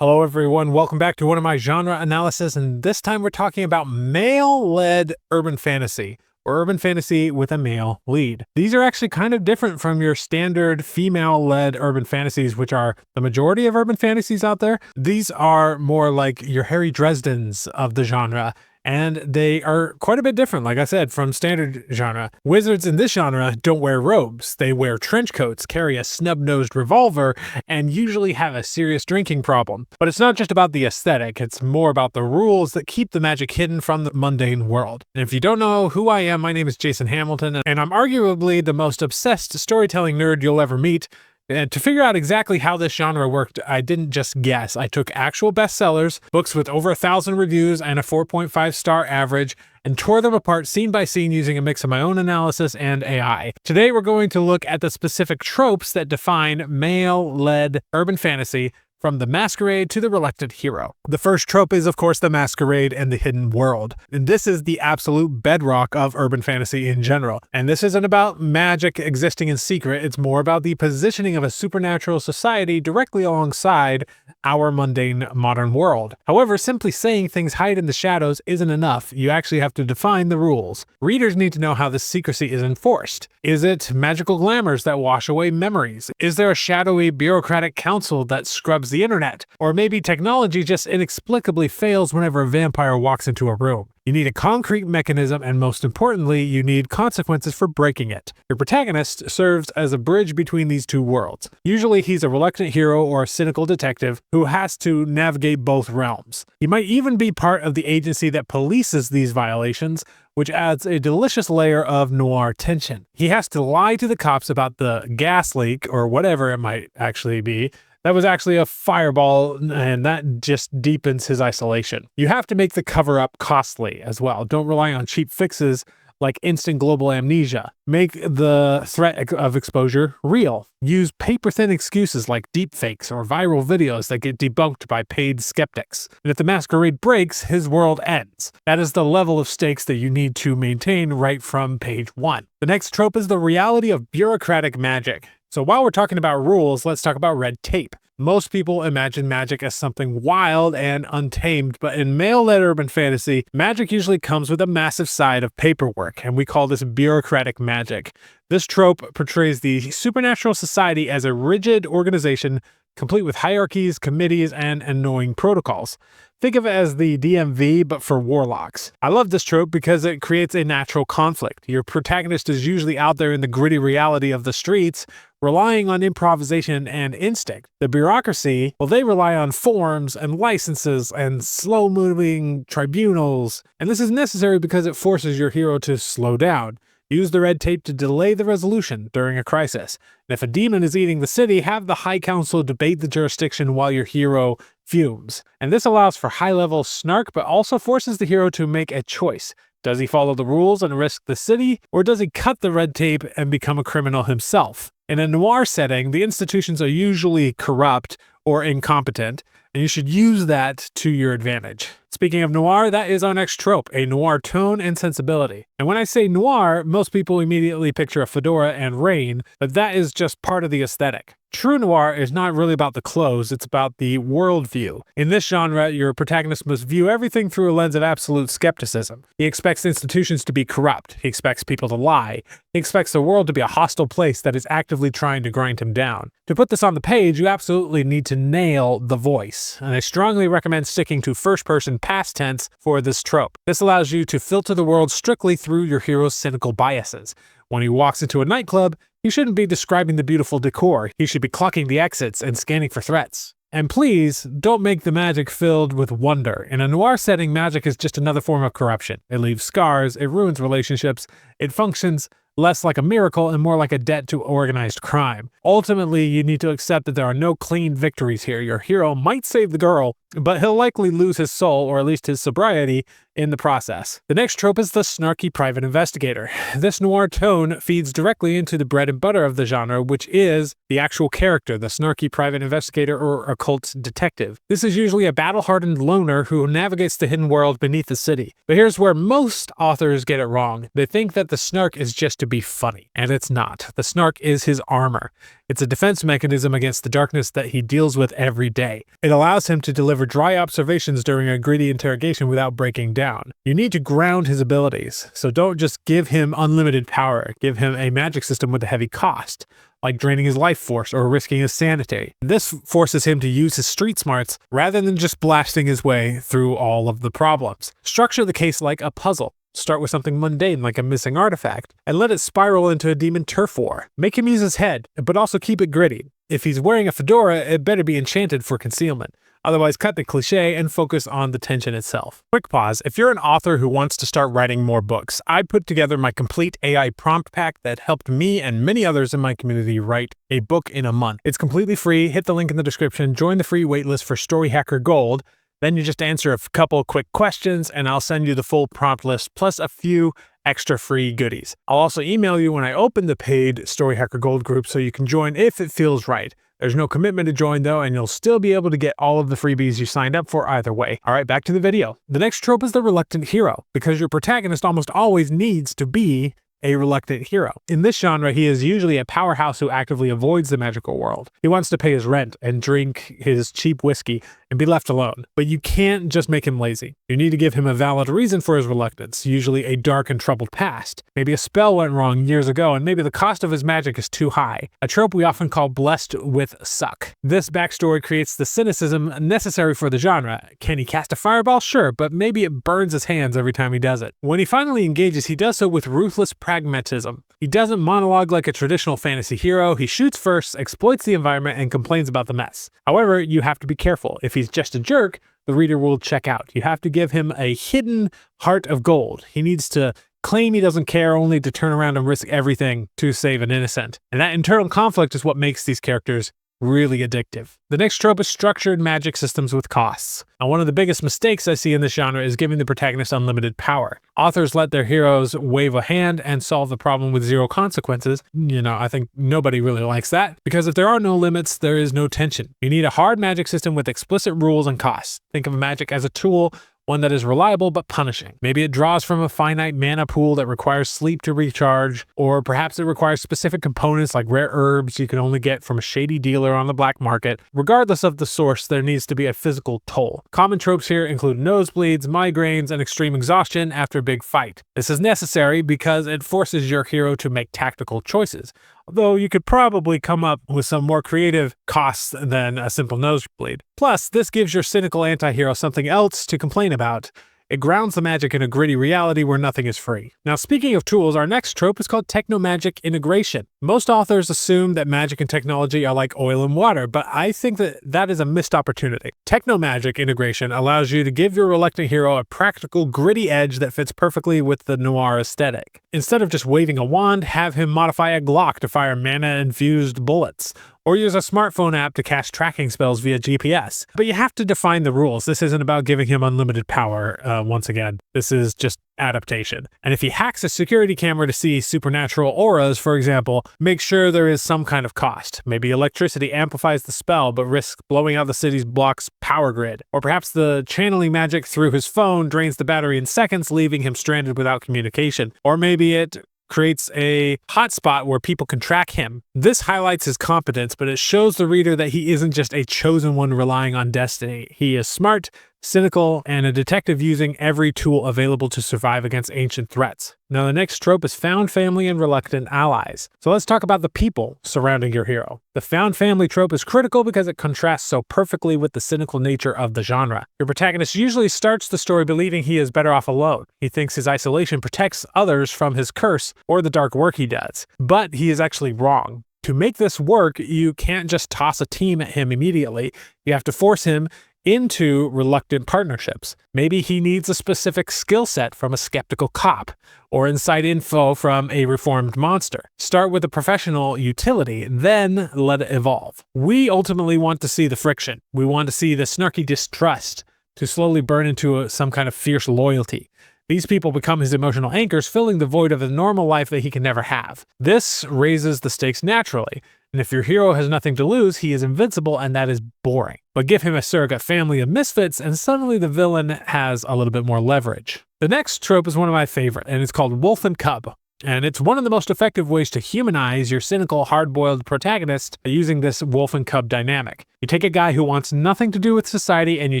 Hello everyone, welcome back to one of my genre analysis, and this time we're talking about male-led urban fantasy, or urban fantasy with a male lead. These are actually kind of different from your standard female-led urban fantasies, which are the majority of urban fantasies out there. These are more like your Harry Dresdens of the genre, and they are quite a bit different, like I said, from standard genre. Wizards in this genre don't wear robes. They wear trench coats, carry a snub-nosed revolver, and usually have a serious drinking problem. But it's not just about the aesthetic, it's more about the rules that keep the magic hidden from the mundane world. And if you don't know who I am, my name is Jason Hamilton, and I'm arguably the most obsessed storytelling nerd you'll ever meet. And to figure out exactly how this genre worked, I didn't just guess. I took actual bestsellers, books with over 1,000 reviews and a 4.5-star average, and tore them apart scene by scene using a mix of my own analysis and AI. Today we're going to look at the specific tropes that define male-led urban fantasy, from the masquerade to the reluctant hero. The first trope is, of course, the masquerade and the hidden world. And this is the absolute bedrock of urban fantasy in general. And this isn't about magic existing in secret, it's more about the positioning of a supernatural society directly alongside our mundane modern world. However, simply saying things hide in the shadows isn't enough. You actually have to define the rules. Readers need to know how this secrecy is enforced. Is it magical glamours that wash away memories? Is there a shadowy bureaucratic council that scrubs the internet? Or maybe technology just inexplicably fails whenever a vampire walks into a room. You need a concrete mechanism, and most importantly, you need consequences for breaking it. Your protagonist serves as a bridge between these two worlds. Usually he's a reluctant hero or a cynical detective who has to navigate both realms. He might even be part of the agency that polices these violations, which adds a delicious layer of noir tension. He has to lie to the cops about the gas leak, or whatever it might actually be, that was actually a fireball, and that just deepens his isolation. You have to make the cover-up costly as well. Don't rely on cheap fixes like instant global amnesia. Make the threat of exposure real. Use paper-thin excuses like deepfakes or viral videos that get debunked by paid skeptics. And if the masquerade breaks, his world ends. That is the level of stakes that you need to maintain right from page 1. The next trope is the reality of bureaucratic magic. So while we're talking about rules, let's talk about red tape. Most people imagine magic as something wild and untamed, but in male-led urban fantasy, magic usually comes with a massive side of paperwork, and we call this bureaucratic magic. This trope portrays the supernatural society as a rigid organization complete with hierarchies, committees, and annoying protocols. Think of it as the DMV, but for warlocks. I love this trope because it creates a natural conflict. Your protagonist is usually out there in the gritty reality of the streets, relying on improvisation and instinct. The bureaucracy, well, they rely on forms and licenses and slow-moving tribunals. And this is necessary because it forces your hero to slow down. Use the red tape to delay the resolution during a crisis. And if a demon is eating the city, have the High Council debate the jurisdiction while your hero fumes. And this allows for high-level snark, but also forces the hero to make a choice. Does he follow the rules and risk the city, or does he cut the red tape and become a criminal himself? In a noir setting, the institutions are usually corrupt or incompetent, and you should use that to your advantage. Speaking of noir, that is our next trope, a noir tone and sensibility. And when I say noir, most people immediately picture a fedora and rain, but that is just part of the aesthetic. True noir is not really about the clothes, it's about the worldview. In this genre, your protagonist must view everything through a lens of absolute skepticism. He expects institutions to be corrupt, he expects people to lie, he expects the world to be a hostile place that is actively trying to grind him down. To put this on the page, you absolutely need to nail the voice, and I strongly recommend sticking to first-person past tense for this trope. This allows you to filter the world strictly through your hero's cynical biases. When he walks into a nightclub, he shouldn't be describing the beautiful decor. He should be clocking the exits and scanning for threats. And please, don't make the magic filled with wonder. In a noir setting, magic is just another form of corruption. It leaves scars, it ruins relationships, it functions less like a miracle and more like a debt to organized crime. Ultimately, you need to accept that there are no clean victories here. Your hero might save the girl, but he'll likely lose his soul, or at least his sobriety, in the process. The next trope is the Snarky Private Investigator. This noir tone feeds directly into the bread and butter of the genre, which is the actual character, the Snarky Private Investigator or occult detective. This is usually a battle-hardened loner who navigates the hidden world beneath the city. But here's where most authors get it wrong. They think that the snark is just to be funny, and it's not. The snark is his armor. It's a defense mechanism against the darkness that he deals with every day. It allows him to deliver dry observations during a gritty interrogation without breaking down. You need to ground his abilities, so don't just give him unlimited power. Give him a magic system with a heavy cost, like draining his life force or risking his sanity. This forces him to use his street smarts rather than just blasting his way through all of the problems. Structure the case like a puzzle. Start with something mundane like a missing artifact, and let it spiral into a demon turf war. Make him use his head, but also keep it gritty. If he's wearing a fedora, it better be enchanted for concealment. Otherwise, cut the cliché and focus on the tension itself. Quick pause. If you're an author who wants to start writing more books, I put together my complete AI prompt pack that helped me and many others in my community write a book in a month. It's completely free. Hit the link in the description. Join the free waitlist for Story Hacker Gold. Then you just answer a couple quick questions and I'll send you the full prompt list plus a few extra free goodies. I'll also email you when I open the paid Story Hacker Gold group so you can join if it feels right. There's no commitment to join though, and you'll still be able to get all of the freebies you signed up for either way. All right, back to the video. The next trope is the reluctant hero, because your protagonist almost always needs to be a reluctant hero. In this genre, he is usually a powerhouse who actively avoids the magical world. He wants to pay his rent and drink his cheap whiskey and be left alone. But you can't just make him lazy. You need to give him a valid reason for his reluctance, usually a dark and troubled past. Maybe a spell went wrong years ago and maybe the cost of his magic is too high. A trope we often call blessed with suck. This backstory creates the cynicism necessary for the genre. Can he cast a fireball? Sure, but maybe it burns his hands every time he does it. When he finally engages, he does so with ruthless pragmatism. He doesn't monologue like a traditional fantasy hero. He shoots first, exploits the environment, and complains about the mess. However, you have to be careful. If he's just a jerk, the reader will check out. You have to give him a hidden heart of gold. He needs to claim he doesn't care only to turn around and risk everything to save an innocent. And that internal conflict is what makes these characters really addictive. The next trope is structured magic systems with costs. Now, one of the biggest mistakes I see in this genre is giving the protagonist unlimited power. Authors let their heroes wave a hand and solve the problem with zero consequences. I think nobody really likes that, because if there are no limits, there is no tension. You need a hard magic system with explicit rules and costs. Think of magic as a tool, one that is reliable but punishing. Maybe it draws from a finite mana pool that requires sleep to recharge, or perhaps it requires specific components like rare herbs you can only get from a shady dealer on the black market. Regardless of the source, there needs to be a physical toll. Common tropes here include nosebleeds, migraines, and extreme exhaustion after a big fight. This is necessary because it forces your hero to make tactical choices, although you could probably come up with some more creative costs than a simple nosebleed. Plus, this gives your cynical anti-hero something else to complain about. It grounds the magic in a gritty reality where nothing is free. Now, speaking of tools, our next trope is called Technomagic integration. Most authors assume that magic and technology are like oil and water, but I think that is a missed opportunity. Technomagic integration allows you to give your reluctant hero a practical, gritty edge that fits perfectly with the noir aesthetic. Instead of just waving a wand, have him modify a Glock to fire mana-infused bullets, or use a smartphone app to cast tracking spells via GPS. But you have to define the rules. This isn't about giving him unlimited power, once again. This is just adaptation. And if he hacks a security camera to see supernatural auras, for example, make sure there is some kind of cost. Maybe electricity amplifies the spell, but risks blowing out the city's block's power grid. Or perhaps the channeling magic through his phone drains the battery in seconds, leaving him stranded without communication. Or maybe it creates a hotspot where people can track him. This highlights his competence, but it shows the reader that he isn't just a chosen one relying on destiny. He is smart, cynical, and a detective using every tool available to survive against ancient threats. Now, the next trope is found family and reluctant allies. So let's talk about the people surrounding your hero. The found family trope is critical because it contrasts so perfectly with the cynical nature of the genre. Your protagonist usually starts the story believing he is better off alone. He thinks his isolation protects others from his curse or the dark work he does. But he is actually wrong. To make this work, you can't just toss a team at him immediately. You have to force him into reluctant partnerships. Maybe he needs a specific skill set from a skeptical cop, or inside info from a reformed monster. Start with a professional utility, then let it evolve. We ultimately want to see the friction. We want to see the snarky distrust to slowly burn into some kind of fierce loyalty. These people become his emotional anchors, filling the void of a normal life that he can never have. This raises the stakes naturally, and if your hero has nothing to lose, he is invincible, and that is boring. But give him a surrogate family of misfits, and suddenly the villain has a little bit more leverage. The next trope is one of my favorite, and it's called Wolf and Cub. And it's one of the most effective ways to humanize your cynical, hard-boiled protagonist using this wolf and cub dynamic. You take a guy who wants nothing to do with society and you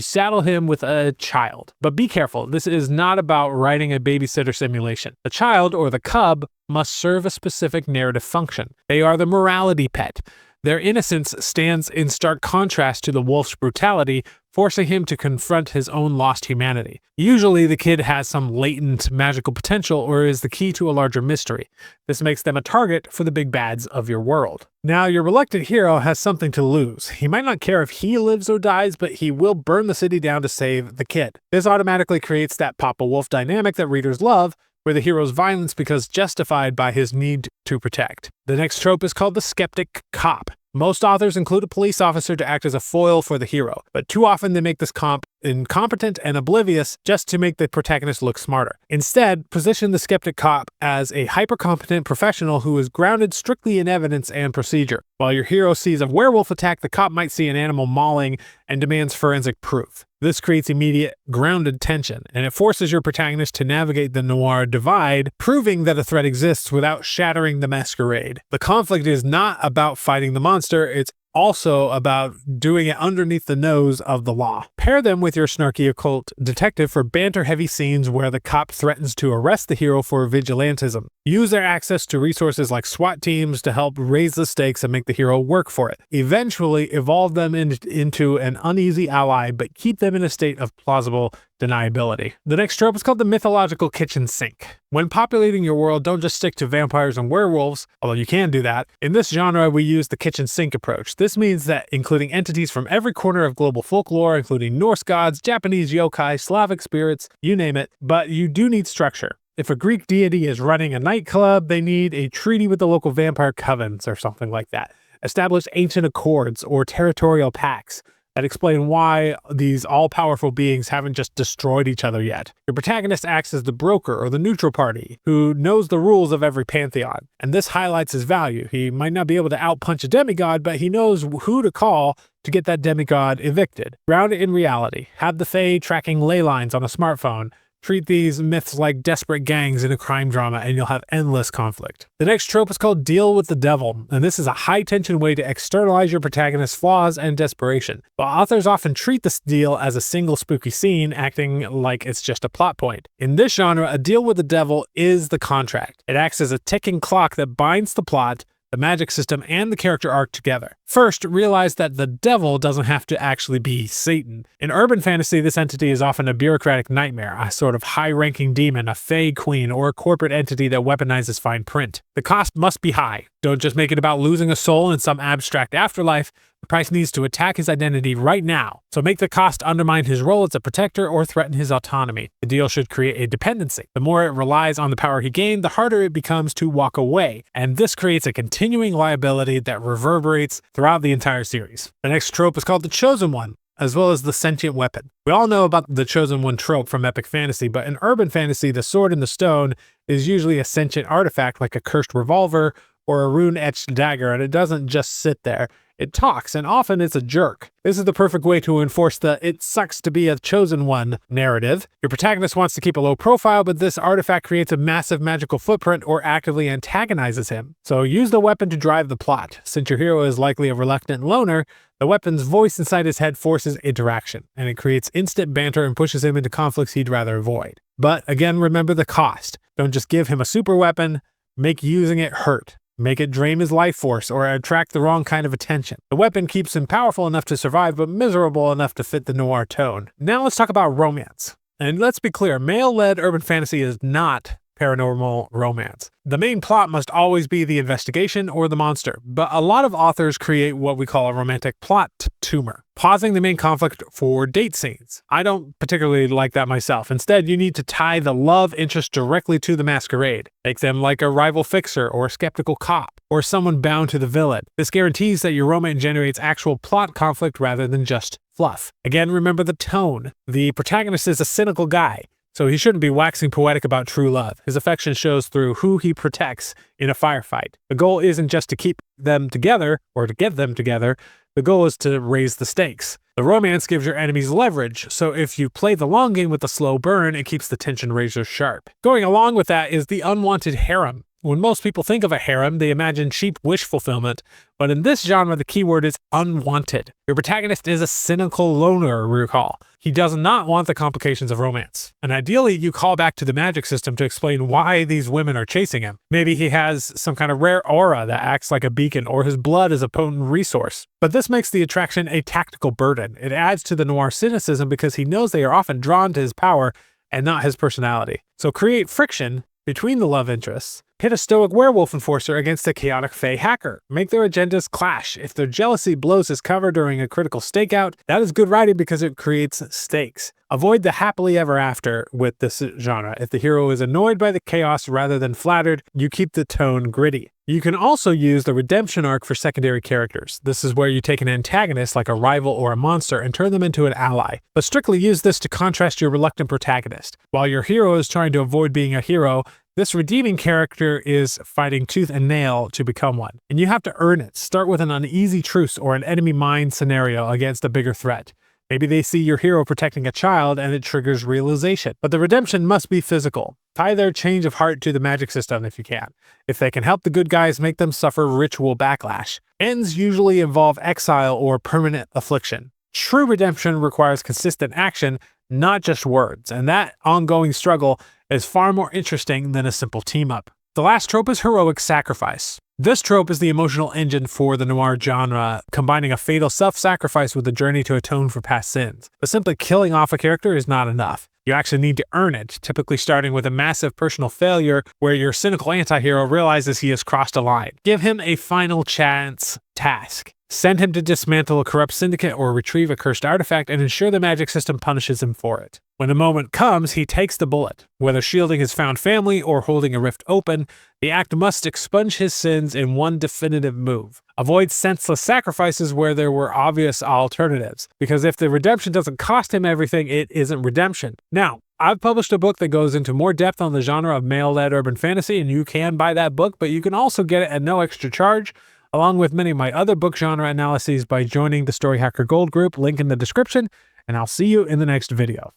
saddle him with a child. But be careful, this is not about writing a babysitter simulation. The child, or the cub, must serve a specific narrative function. They are the morality pet. Their innocence stands in stark contrast to the wolf's brutality, forcing him to confront his own lost humanity. Usually, the kid has some latent magical potential or is the key to a larger mystery. This makes them a target for the big bads of your world. Now, your reluctant hero has something to lose. He might not care if he lives or dies, but he will burn the city down to save the kid. This automatically creates that Papa Wolf dynamic that readers love, where the hero's violence becomes justified by his need to protect. The next trope is called the skeptic cop. Most authors include a police officer to act as a foil for the hero, but too often they make this comp incompetent and oblivious just to make the protagonist look smarter. Instead, position the skeptic cop as a hyper-competent professional who is grounded strictly in evidence and procedure. While your hero sees a werewolf attack, the cop might see an animal mauling and demands forensic proof. This creates immediate, grounded tension, and it forces your protagonist to navigate the noir divide, proving that a threat exists without shattering the masquerade. The conflict is not about fighting the monster, it's also about doing it underneath the nose of the law. Pair them with your snarky occult detective for banter-heavy scenes where the cop threatens to arrest the hero for vigilantism. Use their access to resources like SWAT teams to help raise the stakes and make the hero work for it. Eventually, evolve them into an uneasy ally, but keep them in a state of plausible deniability. The next trope is called the mythological kitchen sink. When populating your world, don't just stick to vampires and werewolves, although you can do that. In this genre, we use the kitchen sink approach. This means that including entities from every corner of global folklore, including Norse gods, Japanese yokai, Slavic spirits, you name it, but you do need structure. If a Greek deity is running a nightclub, they need a treaty with the local vampire covens or something like that. Establish ancient accords or territorial pacts that explain why these all-powerful beings haven't just destroyed each other yet. Your protagonist acts as the broker or the neutral party who knows the rules of every pantheon, and this highlights his value. He might not be able to outpunch a demigod, but he knows who to call to get that demigod evicted. Ground it in reality. Have the Fae tracking ley lines on a smartphone. Treat these myths like desperate gangs in a crime drama and you'll have endless conflict. The next trope is called Deal with the Devil, and this is a high-tension way to externalize your protagonist's flaws and desperation. But authors often treat this deal as a single spooky scene, acting like it's just a plot point. In this genre, a deal with the devil is the contract. It acts as a ticking clock that binds the plot, the magic system, and the character arc together. First, realize that the devil doesn't have to actually be Satan. In urban fantasy, this entity is often a bureaucratic nightmare, a sort of high-ranking demon, a fae queen, or a corporate entity that weaponizes fine print. The cost must be high. Don't just make it about losing a soul in some abstract afterlife. The price needs to attack his identity right now, so make the cost undermine his role as a protector or threaten his autonomy. The deal should create a dependency. The more it relies on the power he gained, the harder it becomes to walk away, and this creates a continuing liability that reverberates throughout the entire series. The next trope is called the Chosen One, as well as the sentient weapon. We all know about the Chosen One trope from epic fantasy, but in urban fantasy, the sword in the stone is usually a sentient artifact like a cursed revolver or a rune-etched dagger, and it doesn't just sit there. It talks, and often it's a jerk. This is the perfect way to enforce the "it sucks to be a chosen one" narrative. Your protagonist wants to keep a low profile, but this artifact creates a massive magical footprint or actively antagonizes him. So use the weapon to drive the plot. Since your hero is likely a reluctant loner, the weapon's voice inside his head forces interaction, and it creates instant banter and pushes him into conflicts he'd rather avoid. But again, remember the cost. Don't just give him a super weapon, make using it hurt. Make it drain his life force or attract the wrong kind of attention. The weapon keeps him powerful enough to survive, but miserable enough to fit the noir tone. Now let's talk about romance. And let's be clear, male-led urban fantasy is not paranormal romance. The main plot must always be the investigation or the monster, but a lot of authors create what we call a romantic plot tumor, pausing the main conflict for date scenes. I don't particularly like that myself. Instead, you need to tie the love interest directly to the masquerade. Make them like a rival fixer or a skeptical cop, or someone bound to the villain. This guarantees that your romance generates actual plot conflict rather than just fluff. Again, remember the tone. The protagonist is a cynical guy, so he shouldn't be waxing poetic about true love. His affection shows through who he protects in a firefight. The goal isn't just to keep them together or to get them together. The goal is to raise the stakes. The romance gives your enemies leverage, so if you play the long game with the slow burn, it keeps the tension razor sharp. Going along with that is the unwanted harem. When most people think of a harem, they imagine cheap wish fulfillment, but in this genre, the keyword is unwanted. Your protagonist is a cynical loner, recall. He does not want the complications of romance. And ideally, you call back to the magic system to explain why these women are chasing him. Maybe he has some kind of rare aura that acts like a beacon, or his blood is a potent resource. But this makes the attraction a tactical burden. It adds to the noir cynicism because he knows they are often drawn to his power and not his personality. So create friction between the love interests. Pit a stoic werewolf enforcer against a chaotic fae hacker. Make their agendas clash. If their jealousy blows his cover during a critical stakeout, that is good writing because it creates stakes. Avoid the happily ever after with this genre. If the hero is annoyed by the chaos rather than flattered, you keep the tone gritty. You can also use the redemption arc for secondary characters. This is where you take an antagonist like a rival or a monster and turn them into an ally, but strictly use this to contrast your reluctant protagonist. While your hero is trying to avoid being a hero, this redeeming character is fighting tooth and nail to become one, and you have to earn it. Start with an uneasy truce or an enemy mine scenario against a bigger threat. Maybe they see your hero protecting a child and it triggers realization. But the redemption must be physical. Tie their change of heart to the magic system if you can. If they can help the good guys, make them suffer ritual backlash. Ends usually involve exile or permanent affliction. True redemption requires consistent action, not just words, and that ongoing struggle is far more interesting than a simple team-up. The last trope is heroic sacrifice. This trope is the emotional engine for the noir genre, combining a fatal self-sacrifice with a journey to atone for past sins. But simply killing off a character is not enough. You actually need to earn it, typically starting with a massive personal failure where your cynical anti-hero realizes he has crossed a line. Give him a final chance task. Send him to dismantle a corrupt syndicate or retrieve a cursed artifact and ensure the magic system punishes him for it. When the moment comes, he takes the bullet. Whether shielding his found family or holding a rift open, the act must expunge his sins in one definitive move. Avoid senseless sacrifices where there were obvious alternatives, because if the redemption doesn't cost him everything, it isn't redemption. Now, I've published a book that goes into more depth on the genre of male-led urban fantasy, and you can buy that book, but you can also get it at no extra charge, along with many of my other book genre analyses by joining the Story Hacker Gold group, link in the description, and I'll see you in the next video.